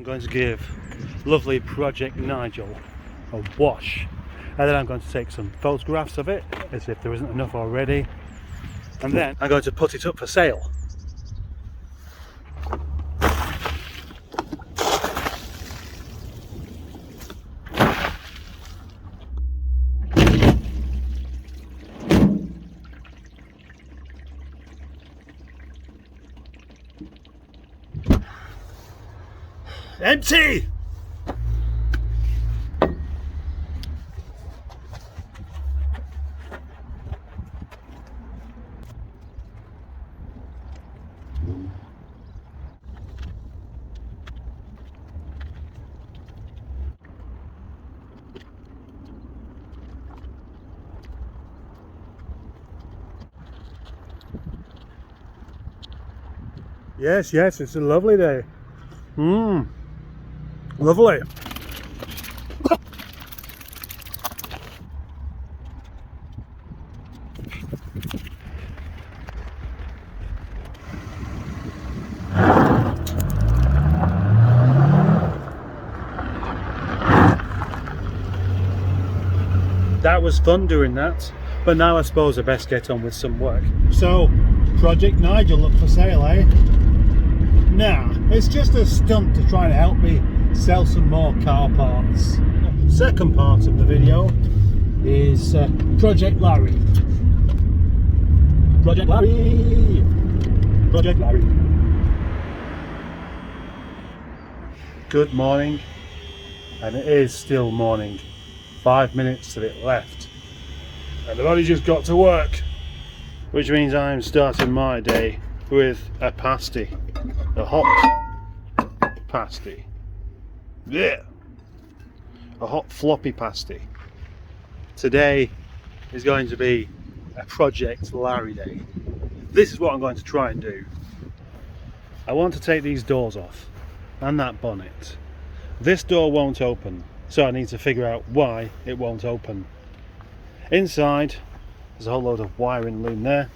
going to give lovely Project Nigel a wash, and then I'm going to take some photographs of it as if there isn't enough already, and then I'm going to put it up for sale. Empty! Yes, yes, it's a lovely day. Lovely. That was fun doing that, but now I suppose I best get on with some work. So, Project Nigel up for sale, eh? Nah, it's just a stunt to try and help me sell some more car parts. Second part of the video is Project Larry. Project Larry! Project Larry. Good morning, and it is still morning. 5 minutes till it left, and I've only just got to work, which means I'm starting my day with a pasty, a hot pasty. Yeah, a hot floppy pasty. Today is going to be a Project Larry day. This is what I'm going to try and do. I want to take these doors off and that bonnet. This door won't open, so I need to figure out why it won't open. Inside, there's a whole load of wiring loom there.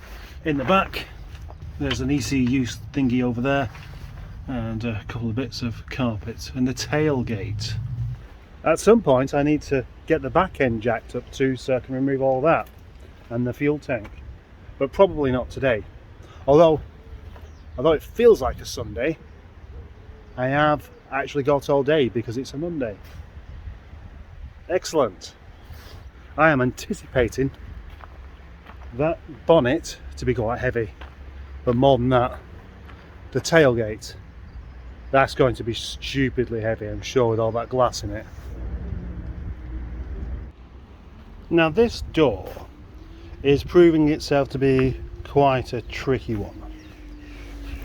In the back, there's an ECU thingy over there, and a couple of bits of carpet, and the tailgate. At some point I need to get the back end jacked up too, so I can remove all that, and the fuel tank, but probably not today. Although it feels like a Sunday, I have actually got all day because it's a Monday. Excellent. I am anticipating that bonnet to be quite heavy, but more than that, the tailgate, that's going to be stupidly heavy, I'm sure, with all that glass in it. Now this door is proving itself to be quite a tricky one.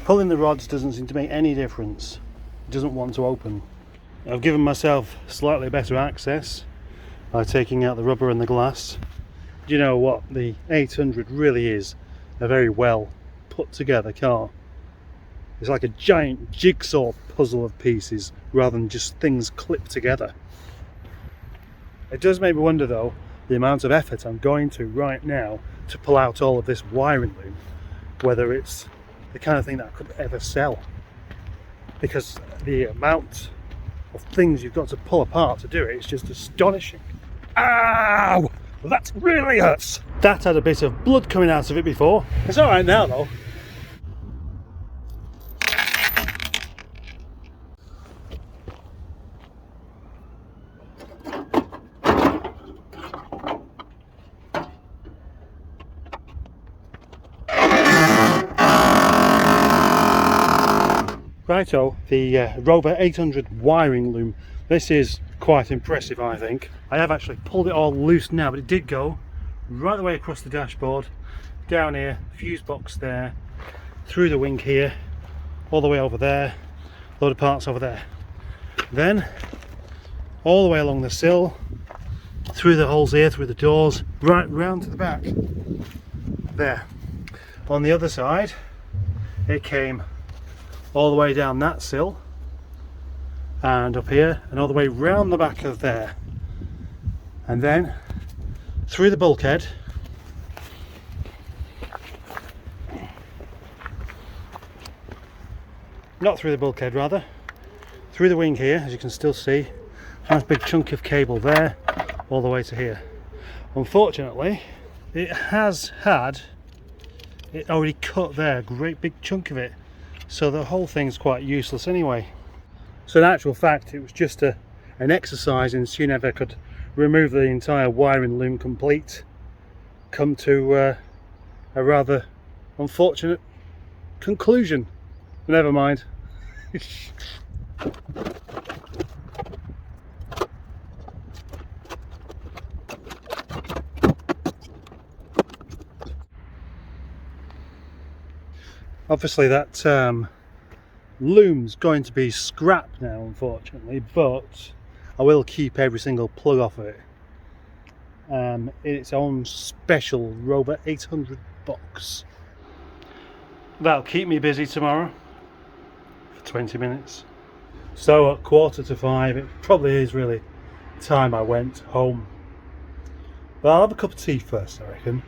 Pulling the rods doesn't seem to make any difference. It doesn't want to open. I've given myself slightly better access by taking out the rubber and the glass. Do you know what? The 800 really is a very well put together car. It's like a giant jigsaw puzzle of pieces rather than just things clipped together. It does make me wonder though, the amount of effort I'm going to right now to pull out all of this wiring loom, whether it's the kind of thing that I could ever sell. Because the amount of things you've got to pull apart to do it is just astonishing. Ow! That really hurts. That had a bit of blood coming out of it before. It's alright now though. Righto, the Rover 800 wiring loom. This is quite impressive, I think. I have actually pulled it all loose now, but it did go right the way across the dashboard, down here, fuse box there, through the wing here, all the way over there, load of parts over there. Then, all the way along the sill, through the holes here, through the doors, right round to the back. There. On the other side, it came all the way down that sill and up here and all the way round the back of there, and then through the bulkhead not through the bulkhead rather through the wing here, as you can still see. Nice big chunk of cable there, all the way to here. Unfortunately, it already cut there, a great big chunk of it, so the whole thing's quite useless anyway. So in actual fact, it was just an exercise in seeing if I could remove the entire wiring loom complete, come to a rather unfortunate conclusion. Never mind. Obviously that loom's going to be scrapped now, unfortunately, but I will keep every single plug off of it in its own special Rover 800 box. That'll keep me busy tomorrow for 20 minutes. So at 5:15, it probably is really time I went home. But I'll have a cup of tea first, I reckon.